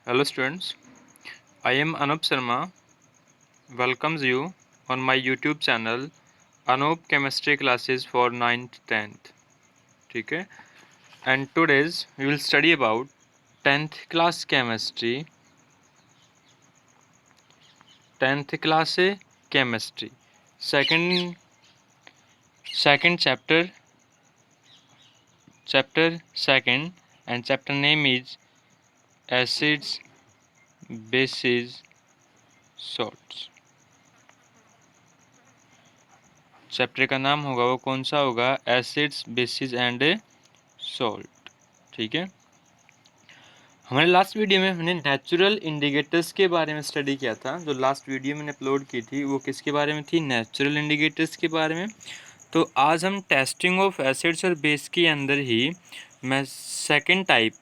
Hello students, I am Anup Sharma. Welcomes you on my YouTube channel Anup Chemistry Classes for 9th 10th. ठीक है, and today's we will study about 10th class chemistry. 10th class chemistry. Second chapter second, and chapter name is acids, bases, salts. Chapter का नाम होगा वो कौन सा होगा? Acids, basis and salt. ठीक है, हमारे लास्ट वीडियो में हमने नेचुरल इंडिकेटर्स के बारे में स्टडी किया था। जो लास्ट वीडियो मैंने अपलोड की थी वो किसके बारे में थी? नेचुरल इंडिकेटर्स के बारे में। तो आज हम टेस्टिंग ऑफ एसिड्स और बेस के अंदर ही मैं सेकंड टाइप,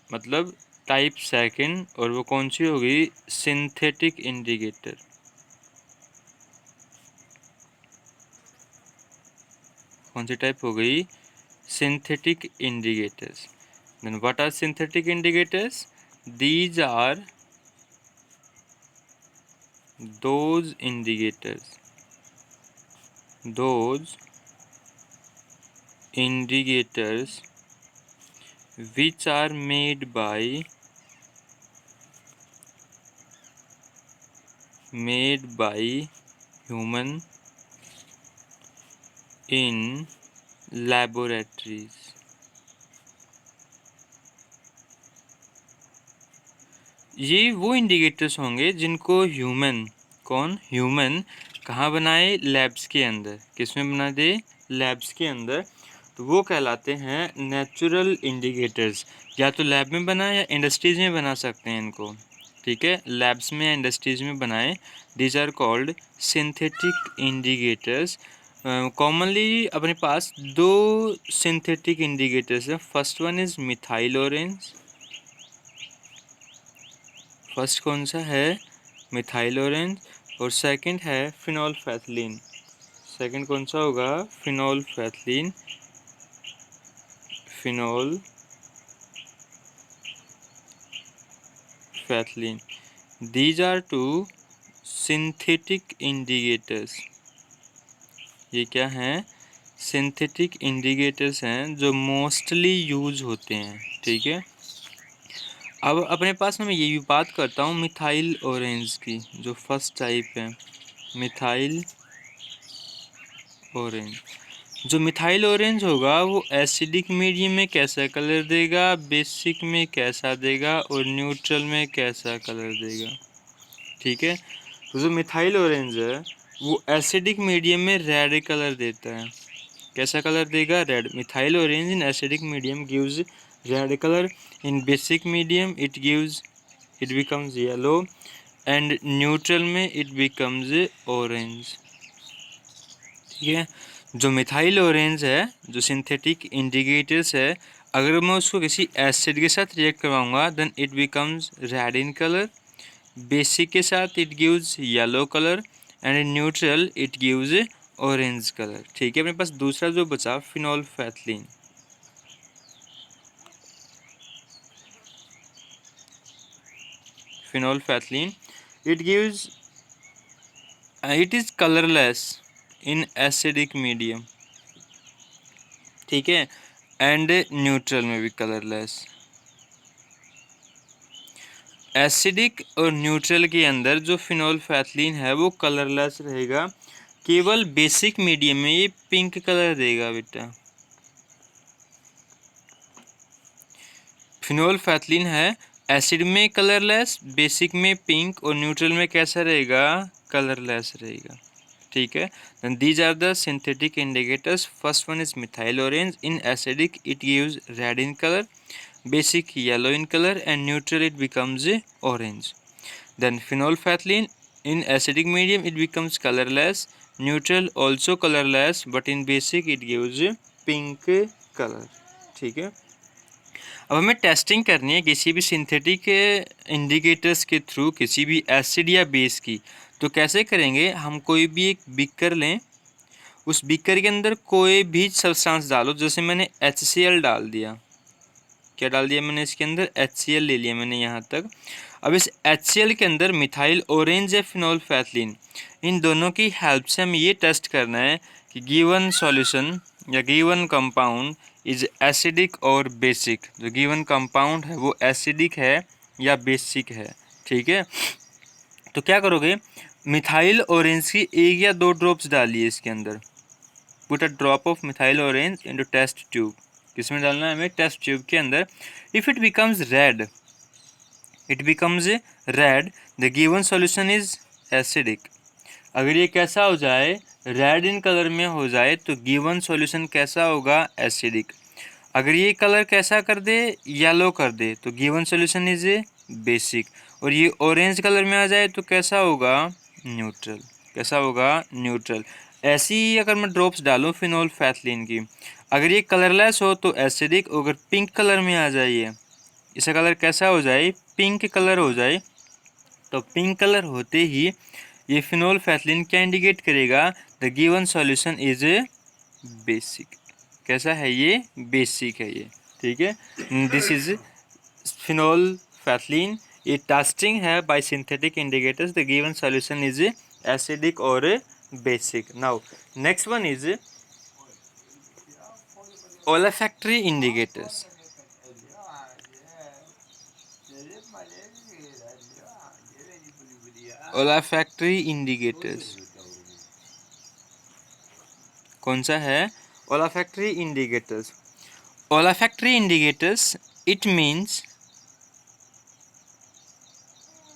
मतलब टाइप सेकंड, और वो कौन सी होगी? Synthetic indicator. कौन सी टाइप हो गई? synthetic indicators. Then what are synthetic indicators? These are those indicators which are made by human in laboratories. ये वो इंडिकेटर्स होंगे जिनको ह्यूमन कहाँ बनाए? लैब्स के अंदर। किसमें बना दे? लैब्स के अंदर। तो वो कहलाते हैं नेचुरल इंडिकेटर्स। या तो लैब में बनाए या इंडस्ट्रीज में बना सकते हैं इनको। ठीक है, लैब्स में या इंडस्ट्रीज में बनाए। These are called synthetic indicators. Commonly अपने पास दो सिंथेटिक इंडिकेटर्स हैं। First one is methyl orange. First कौन सा है? Methyl orange. और सेकंड है फिनोल्फेथलीन। सेकंड कौन सा होगा? फिनोल्फेथलीन। These are two synthetic indicators. ये क्या हैं? सिंथेटिक इंडिकेटर्स हैं जो मोस्टली यूज होते हैं। ठीक है, अब अपने पास में मैं ये भी बात करता हूँ मिथाइल ऑरेंज की, जो फर्स्ट टाइप है मिथाइल ऑरेंज। जो मिथाइल ऑरेंज होगा वो एसिडिक मीडियम में कैसा कलर देगा, बेसिक में कैसा देगा, और न्यूट्रल में कैसा कलर देगा? ठीक है, तो जो मिथाइल ऑरेंज है वो एसिडिक मीडियम में रेड कलर देता है। कैसा कलर देगा? Red. Methyl orange in acidic medium gives red colour, in basic medium it becomes yellow, and neutral में इट बिकम्स ऑरेंज। ठीक है, जो मिथाइल ऑरेंज है, जो सिंथेटिक इंडिकेटर्स है, अगर मैं उसको किसी एसिड के साथ रिएक्ट करवाऊंगा then it becomes red in colour. Basic के साथ it gives yellow colour, and in neutral it gives orange colour. ठीक है, अपने पास दूसरा जो बचा phenolphthalein. It is colourless in acidic medium. ठीक है, एंड न्यूट्रल में भी कलरलेस। एसिडिक और न्यूट्रल के अंदर जो फिनोल्फेथलीन है वो कलरलेस रहेगा। केवल बेसिक मीडियम में ये पिंक कलर देगा बेटा। फिनोल्फेथलीन है एसिड में कलरलेस, बेसिक में पिंक, और न्यूट्रल में कैसा रहेगा? कलरलेस रहेगा। ठीक है, then these are the synthetic indicators. First one is methyl orange. In acidic it gives red in color, basic yellow in color, and neutral it becomes orange. Then phenolphthalein, in acidic medium it becomes colorless, neutral also colorless, but in basic it gives pink color. ठीक है, अब हमें testing करनी है किसी भी synthetic indicators के through किसी भी एसिड या बेस की। तो कैसे करेंगे? हम कोई भी एक बीकर लें, उस बीकर के अंदर कोई भी सब्सटेंस डालो। जैसे मैंने HCl डाल दिया, क्या डाल दिया मैंने इसके अंदर, HCl ले लिया मैंने यहाँ तक। अब इस HCl के अंदर मिथाइल ऑरेंज या फिनोल्फेथलीन, इन दोनों की हेल्प से हम ये टेस्ट करना है कि गिवन सॉल्यूशन या गिवन कंपाउंड इज एसिडिक और बेसिक। जो गिवन कंपाउंड है वो एसिडिक है या बेसिक है, ठीक है। तो क्या करोगे, मिथाइल ऑरेंज की 1 या 2 ड्रॉप्स डालिए इसके अंदर। Put a drop of methyl orange into test tube. किसमें डालना है हमें, टेस्ट ट्यूब के अंदर। If it becomes red, the given solution is acidic. अगर ये कैसा हो जाए, रेड इन कलर में हो जाए, तो गिवन सॉल्यूशन कैसा होगा, एसिडिक। अगर ये कलर कैसा कर दे, येलो कर दे, तो गिवन सॉल्यूशन इज बेसिक। और ये ऑरेंज कलर में आ जाए तो कैसा होगा, न्यूट्रल। कैसा होगा, न्यूट्रल। ऐसी ही अगर मैं ड्रॉप्स डालूं फिनोल्फेथलीन की, अगर ये कलरलेस हो तो एसिडिक, अगर पिंक कलर में आ जाइए, इसका कलर कैसा हो जाए, पिंक कलर हो जाए, तो पिंक कलर होते ही ये फिनोल्फेथलीन क्या इंडिकेट करेगा, the given solution is basic. कैसा है ये, बेसिक है ये, ठीक है। This is phenolphthalein. ये टेस्टिंग है by synthetic indicators, the given solution is acidic और basic. Now next one is olfactory indicators. olfactory indicators कौन सा है, olfactory indicators। olfactory indicators it means,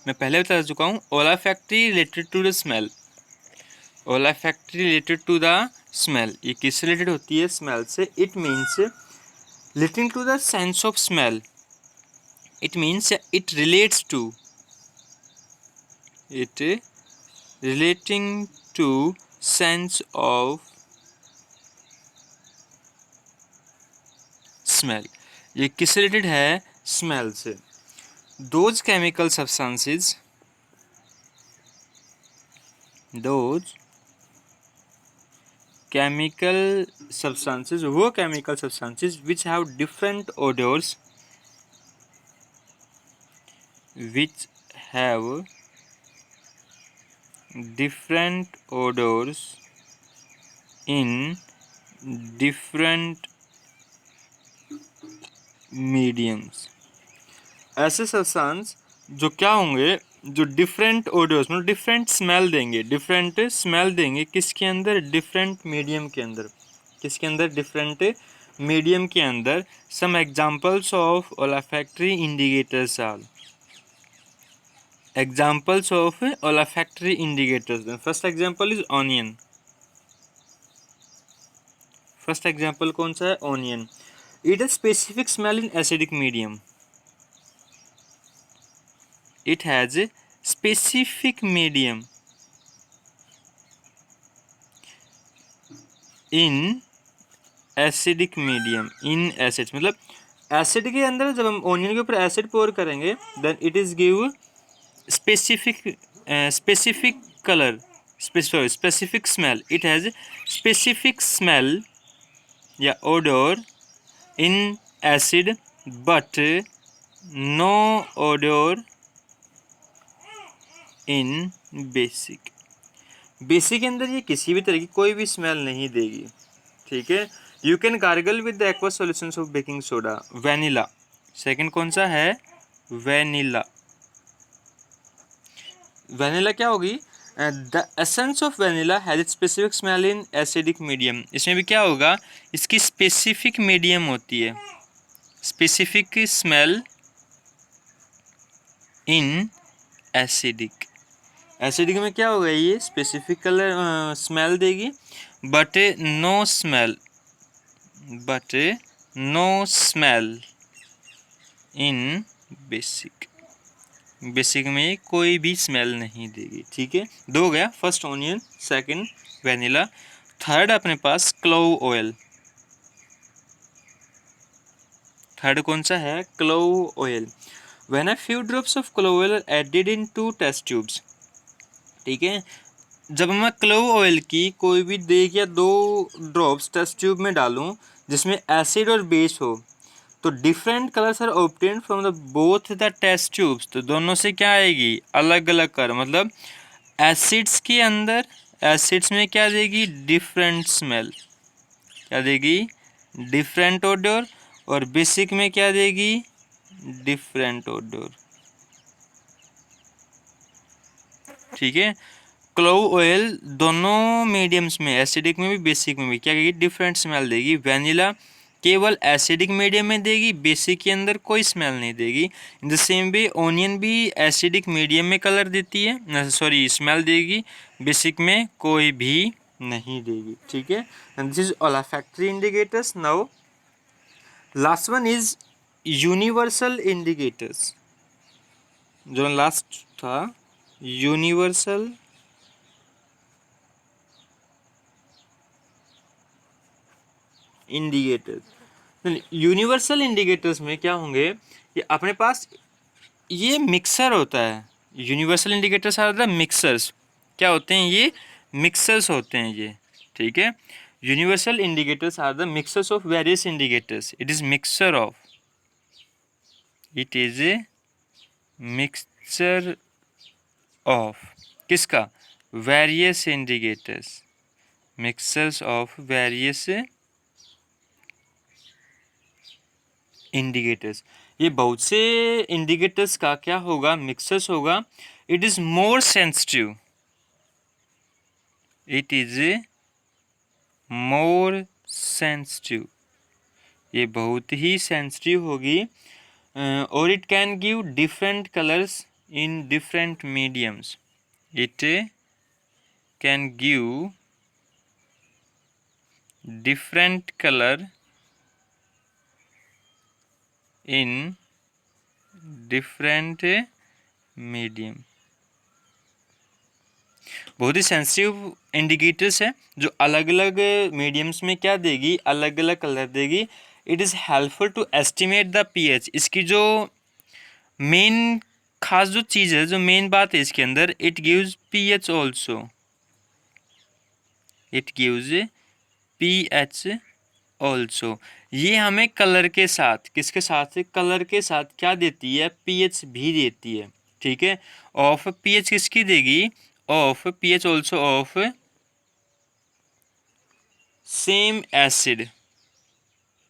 मैं पहले बता चुका हूँ, olfactory related to the smell। olfactory related to the smell, ये किससे रिलेटेड होती है, स्मेल से। it means relating to the sense of smell, it means it relates to, it relating to sense of smell. ये किससे related है, smell से। Those chemical substances, those chemical substances, वो chemical substances which have different odours, which have different odours in different mediums. ऐसे substance जो क्या होंगे, जो डिफरेंट ओडोर्स मतलब डिफरेंट स्मेल देंगे, डिफरेंट स्मेल देंगे किसके अंदर, डिफरेंट मीडियम के अंदर। किसके अंदर, डिफरेंट मीडियम के अंदर। Some examples of olfactory indicators are, examples of olfactory indicators। First example is onion. First example कौन सा है, onion. It has specific smell in acidic medium, it has a specific medium in acidic medium, in acid मतलब acid के अंदर जब हम onion के ऊपर एसिड पोर करेंगे, then it is give specific colour, specific smell. It has specific smell या odour in acid but no odour in basic. Basic के अंदर ये किसी भी तरह की कोई भी स्मेल नहीं देगी, ठीक है। You can gargle with the aqua solutions of baking soda. Vanilla, second कौन सा है, वैनिला। वैनिला क्या होगी, the essence of vanilla has it specific smell in acidic medium. इसमें भी क्या होगा, इसकी स्पेसिफिक मीडियम होती है, specific smell in acidic. Acidic में क्या होगा, ये स्पेसिफिक कलर स्मेल देगी, but no smell in basic. Basic में कोई भी स्मेल नहीं देगी, ठीक है। दो हो गया, first onion, second vanilla. Third अपने पास क्लोव ऑयल। थर्ड कौन सा है, clove oil. When a few drops of clove oil added in 2 test tubes, ठीक है। जब मैं क्लोव ऑयल की कोई भी 1 या 2 ड्रॉप्स टेस्ट ट्यूब में डालूं जिसमें एसिड और बेस हो, तो different colours are obtained from the both the test tubes, तो दोनों से क्या आएगी, अलग अलग कलर, मतलब एसिड्स के अंदर, एसिड्स में क्या देगी, डिफरेंट स्मेल, क्या देगी, डिफरेंट ओडोर, और बेसिक में क्या देगी, डिफरेंट ओडोर। ठीक है, क्लोव ऑयल दोनों मीडियम्स में, एसिडिक में भी बेसिक में भी क्या करेगी, डिफरेंट स्मेल देगी। वैनिला केवल एसिडिक मीडियम में देगी, बेसिक के अंदर कोई स्मेल नहीं देगी। In the same way onion भी एसिडिक मीडियम में कलर देती है, सॉरी स्मेल देगी, बेसिक में कोई भी नहीं देगी। ठीक है, and this is olfactory indicators. Now last one is universal indicators. जो लास्ट था यूनिवर्सल इंडिकेटर्स। यूनिवर्सल इंडिकेटर्स में क्या होंगे कि अपने पास ये मिक्सर होता है। Universal indicators are the mixers, क्या होते हैं ये, मिक्सर्स होते हैं ये। ठीक है, universal indicators are the mixers of various indicators. It is mixture of, it is a mixture of किसका, various indicators, mixers of various indicators. ये बहुत से इंडिकेटर्स का क्या होगा, मिक्सर्स होगा। It is more sensitive, it is more sensitive, ये बहुत ही सेंसिटिव होगी। और it can give different colours in different mediums, it can give different colour in different medium. बहुत ही सेंसिटिव इंडिकेटर्स है जो अलग अलग मीडियम्स में क्या देगी, अलग अलग कलर देगी। It is helpful to estimate the pH. इसकी जो मेन खास जो चीज़ है, जो मेन बात है इसके अंदर, it gives pH also, it gives pH also. ये हमें कलर के साथ, किसके साथ, कलर के साथ क्या देती है, पीएच भी देती है। ठीक है, ऑफ पीएच किसकी देगी, of pH also of same acid,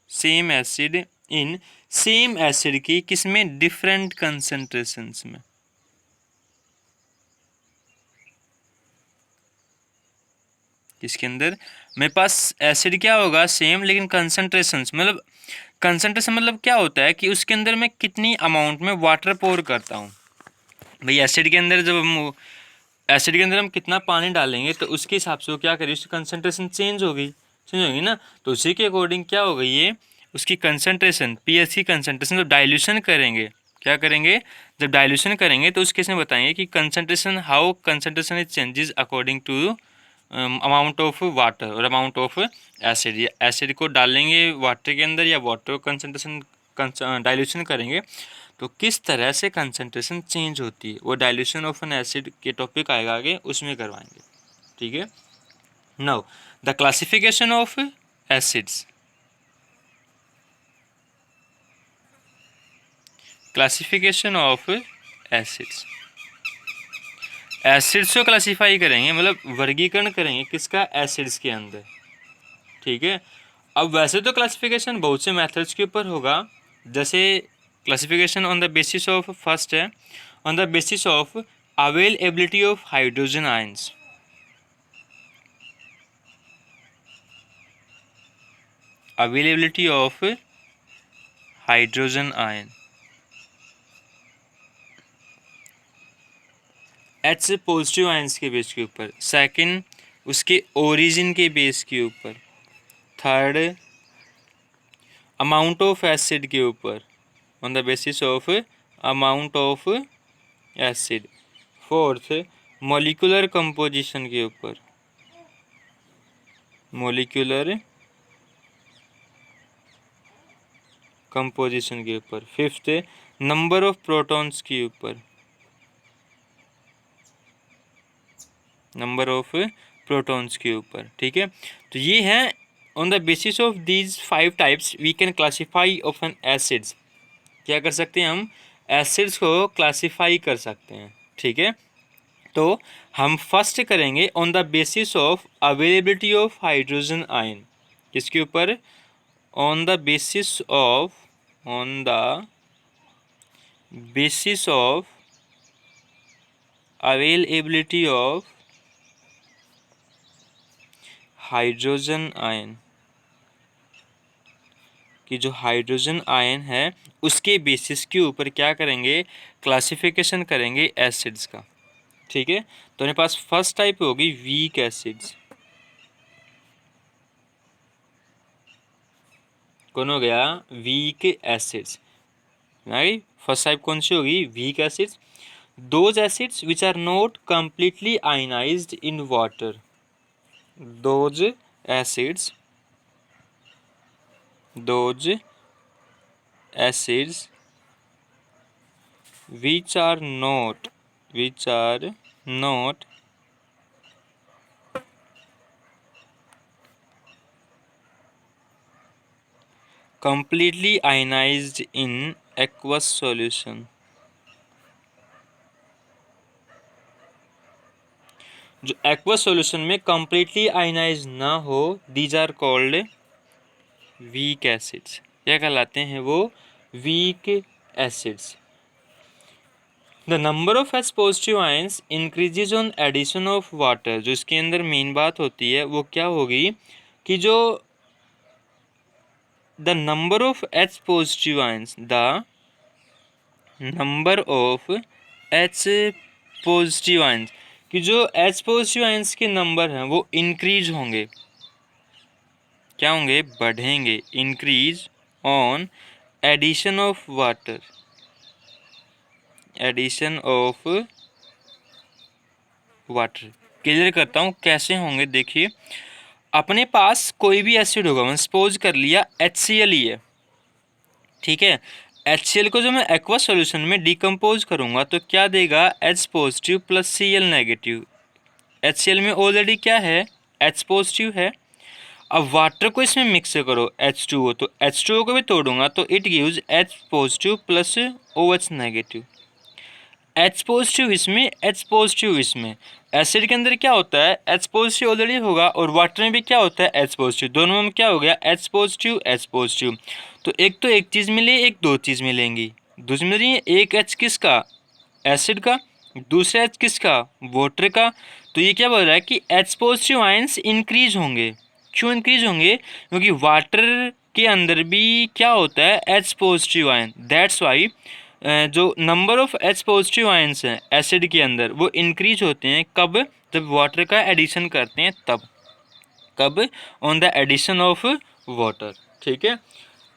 same acid in same acid की किसमें, डिफरेंट कंसंट्रेशंस में। किसके अंदर, मेरे पास एसिड क्या होगा, सेम, लेकिन कंसंट्रेशंस, मतलब कंसंट्रेशन मतलब क्या होता है कि उसके अंदर मैं कितनी अमाउंट में वाटर पोर करता हूँ। भाई एसिड के अंदर जब हम, एसिड के अंदर हम कितना पानी डालेंगे तो उसके हिसाब से वो क्या करेगी, उसकी कंसंट्रेशन चेंज होगी ना। तो उसी के अकॉर्डिंग क्या होगा, ये उसकी कंसंट्रेशन, पीएच की कंसंट्रेशन जब डाइल्यूशन करेंगे, क्या करेंगे, जब डाइल्यूशन करेंगे तो उस केस में बताएंगे कि concentration, how concentration is changes according to amount of water और अमाउंट ऑफ एसिड। या एसिड को डालेंगे वाटर के अंदर या वाटर कंसंट्रेशन डाइल्यूशन करेंगे तो किस तरह से कंसंट्रेशन चेंज होती है, वो डाइल्यूशन ऑफ एन एसिड के टॉपिक आएगा आगे, उसमें करवाएंगे। ठीक है, now the classification of acids. Classification of acids, acids को क्लासीफाई करेंगे, मतलब वर्गीकरण करेंगे किसका, एसिड्स के अंदर। ठीक है, अब वैसे तो क्लासिफिकेशन बहुत से मेथड्स के ऊपर होगा, जैसे classification on the basis of, first है on the basis of availability of hydrogen ions. Availability of hydrogen ion, H से पॉजिटिव आयंस के बेस के ऊपर। सेकंड उसके ओरिजिन के बेस के ऊपर। थर्ड अमाउंट ऑफ एसिड के ऊपर, on the basis of amount of acid. Fourth molecular composition के ऊपर, मॉलिक्यूलर कंपोजिशन के ऊपर। फिफ्थ नंबर ऑफ प्रोटॉन्स के ऊपर, नंबर ऑफ प्रोटॉन्स के ऊपर। ठीक है, तो ये है on the basis of these 5 types we can classify of an acids. क्या कर सकते हैं हम, एसिड्स को क्लासीफाई कर सकते हैं। ठीक है, तो हम फर्स्ट करेंगे on the basis of availability of hydrogen ion. किसके ऊपर, on the basis of availability of hydrogen ion, कि जो हाइड्रोजन आयन है उसके बेसिस के ऊपर क्या करेंगे, क्लासिफिकेशन करेंगे एसिड्स का। ठीक है, तो मेरे पास फर्स्ट टाइप होगी वीक एसिड्स। कौन हो गया, weak acids. Right, first type कौन सी होगी, weak acids. Those acids which are not completely ionized in water, those acids which are not completely ionized in aqueous solution, जो aqueous solution में completely ionized ना हो, these are called weak acids। क्या कहलाते हैं वो, weak acids। The number of H positive ions increases on addition of water. जो इसके अंदर मेन बात होती है वो क्या होगी कि जो the number of H positive ions, the number of H positive ions, कि जो H पॉजिटिव आयंस के नंबर हैं वो इंक्रीज होंगे, क्या होंगे, बढ़ेंगे, increase on addition of water, addition of water. Clear करता हूँ कैसे होंगे। देखिए, अपने पास कोई भी एसिड होगा, मैंने सपोज कर लिया HCl ही है। ठीक है, HCl को जो मैं एक्वा सॉल्यूशन में डिकम्पोज करूँगा तो क्या देगा, H positive plus Cl negative. HCl में ऑलरेडी क्या है, H पॉजिटिव है। अब वाटर को इसमें मिक्स करो H2O, तो H2O को भी तोड़ूंगा तो it gives H positive plus OH negative. H positive इसमें, H पॉजिटिव इसमें। एसिड के अंदर क्या होता है, H पॉजिटिव ऑलरेडी होगा, और वाटर में भी क्या होता है, H पॉजिटिव। दोनों में क्या हो गया, H पॉजिटिव H पॉजिटिव। तो एक चीज़ मिली, एक दो चीज़ मिलेंगी। दूसरी मिल रही है, एक H किसका, एसिड का, दूसरा H किसका, वाटर का। तो ये क्या बोल रहा है कि H पॉजिटिव आयंस इंक्रीज होंगे। क्यों इंक्रीज होंगे, क्योंकि वाटर के अंदर भी क्या होता है, H positive ion. That's why जो number of H positive ions हैं एसिड के अंदर वो इंक्रीज होते हैं। कब, जब वाटर का एडिशन करते हैं तब। कब, on the addition of water. ठीक है,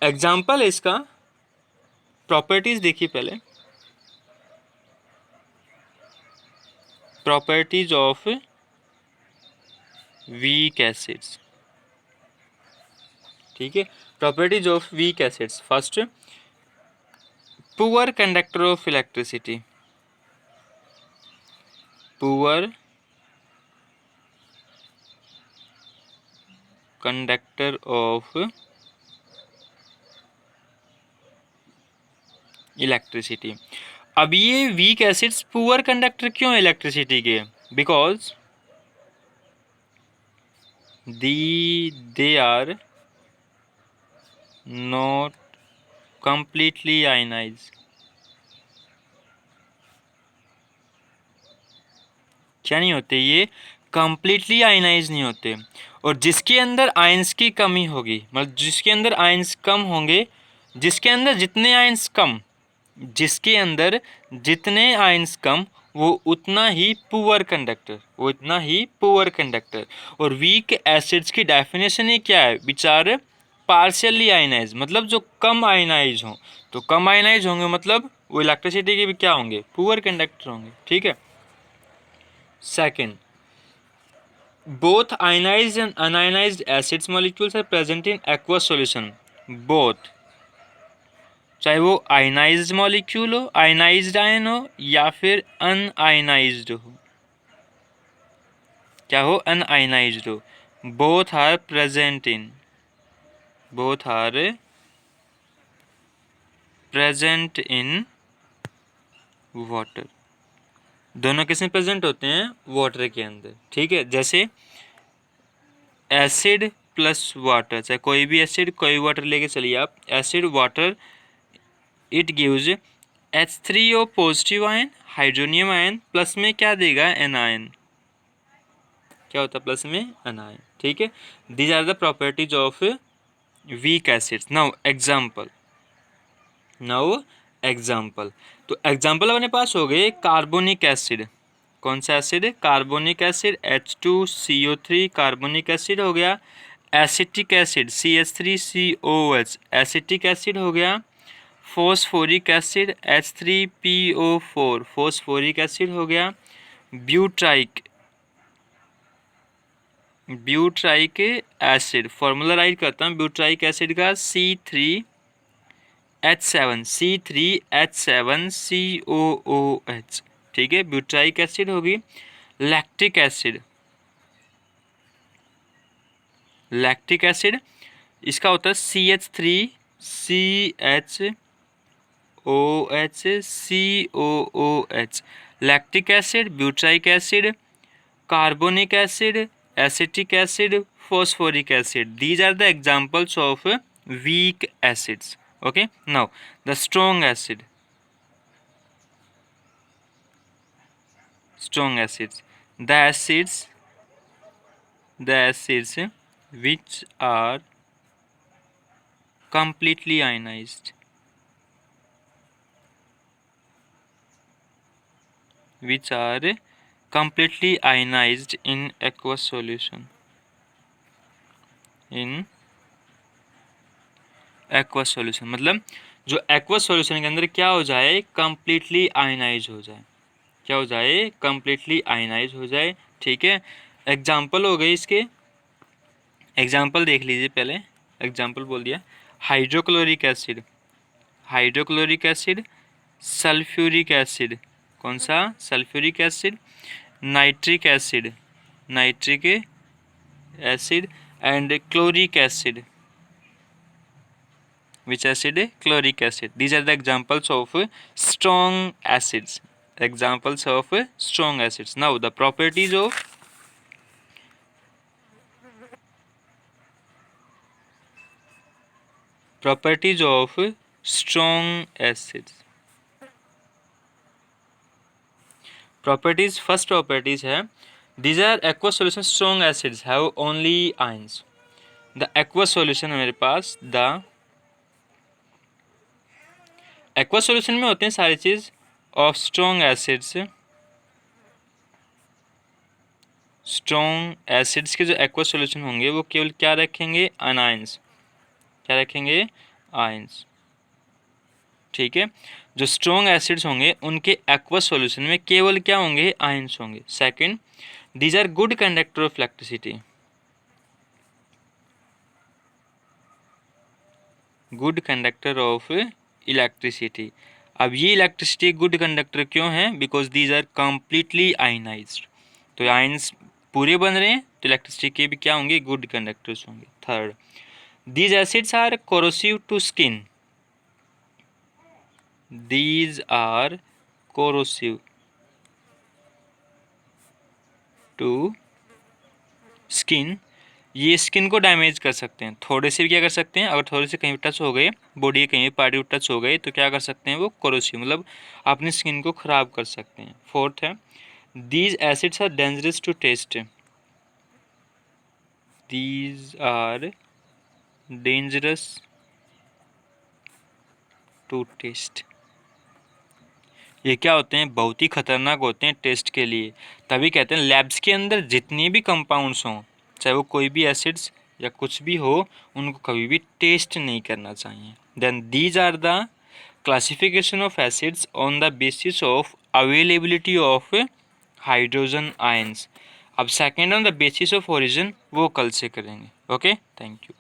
एग्जाम्पल इसका, प्रॉपर्टीज देखिए पहले, प्रॉपर्टीज ऑफ वीक एसिड्स। ठीक है, properties of weak acids. First, poor conductor of electricity, poor conductor of electricity. अब ये वीक एसिड्स पुअर कंडक्टर क्यों है इलेक्ट्रिसिटी के, because they are not completely ionize. क्या नहीं होते, ये कंप्लीटली आयनाइज नहीं होते। और जिसके अंदर आयंस की कमी होगी, मतलब जिसके अंदर आयंस कम होंगे, जिसके अंदर जितने आयंस कम, जिसके अंदर जितने आयंस कम वो उतना ही पुअर कंडक्टर, वो इतना ही पुअर कंडक्टर। और वीक एसिड्स की डेफिनेशन ही क्या है, विचार पार्शियली आयनाइज, मतलब जो कम आयनाइज हों। तो कम आयनाइज होंगे मतलब वो इलेक्ट्रिसिटी के भी क्या होंगे, पुअर कंडक्टर होंगे। ठीक है, second, both ionized and unionized acids molecules are present in aqueous solution। both, चाहे वो आयनाइज्ड मॉलिक्यूल हो, आयनाइज्ड आयन हो, या फिर अनआयनाइज्ड हो, क्या हो, अनआयनाइज्ड हो, both are present in both are present in water, दोनों किसमें प्रेजेंट होते हैं? वाटर के अंदर। ठीक है, जैसे एसिड प्लस वाटर, चाहे कोई भी एसिड कोई वाटर लेके चलिए आप, acid water, it gives H3O positive ion, hydronium ion, plus में क्या देगा? एनायन। क्या होता है प्लस में? एनायन। ठीक है, these are the properties of weak acids. Now example, तो एग्जाम्पल अपने पास हो गए कार्बोनिक एसिड। कौन सा acid? Carbonic acid, H2CO3 carbonic acid हो गया। Acetic acid CH3COH acetic acid हो गया। Phosphoric acid H3PO4 phosphoric acid हो गया। ब्यूटाइक एसिड, फॉर्मूला राइट करता हूँ ब्यूटाइक एसिड का, C3H7COOH। ठीक है, ब्यूटाइक एसिड होगी। लैक्टिक एसिड इसका होता है CH3CHOHCOOH। Lactic acid, butyric acid, carbonic acid, acetic acid, phosphoric acid. These are the examples of weak acids. Okay, now the strong acids, the acids which are completely ionized, in aqueous solution, मतलब जो aqueous solution के अंदर क्या हो जाए? Completely ionise हो जाए। क्या हो जाए? कंप्लीटली आयनाइज हो जाए। ठीक है, एग्जाम्पल हो गए इसके, एग्जाम्पल देख लीजिए पहले। एग्जाम्पल बोल दिया, हाइड्रोक्लोरिक एसिड, सल्फ्यूरिक एसिड, कौन सा? Sulphuric acid, nitric acid and chloric acid. Which acid? Chloric acid. These are the examples of strong acids. Now the properties of strong acids. First properties है, these are aqueous solution strong acids have only ions. The aqueous solution मेरे पास, the aqueous solution में होते हैं सारी चीज of strong acids के जो aqueous solution होंगे वो केवल क्या रखेंगे? अनाइंस। क्या रखेंगे? आयंस। ठीक है, जो स्ट्रॉन्ग एसिड्स होंगे उनके एक्वस सॉल्यूशन में केवल क्या होंगे? आयंस होंगे। Second, these are good conductor of electricity, अब ये इलेक्ट्रिसिटी गुड कंडक्टर क्यों है? Because these are completely ionized. तो आयंस पूरे बन रहे हैं तो इलेक्ट्रिसिटी के भी क्या होंगे? गुड कंडक्टर्स होंगे। Third, these acids are corrosive to skin, ये स्किन को डैमेज कर सकते हैं। थोड़े से भी क्या कर सकते हैं? अगर थोड़े से कहीं टच हो गए, बॉडी के कहीं पार्ट में टच हो गए तो क्या कर सकते हैं? वो कोरोसिव, मतलब अपनी स्किन को खराब कर सकते हैं। फोर्थ है, these acids are dangerous to taste, ये क्या होते हैं? बहुत ही खतरनाक होते हैं टेस्ट के लिए। तभी कहते हैं लैब्स के अंदर जितने भी कंपाउंड्स हों, चाहे वो कोई भी एसिड्स या कुछ भी हो, उनको कभी भी टेस्ट नहीं करना चाहिए। Then these are the classification of acids on the basis of availability of hydrogen ions. अब second on the basis of origin वो कल से करेंगे। Okay, thank you.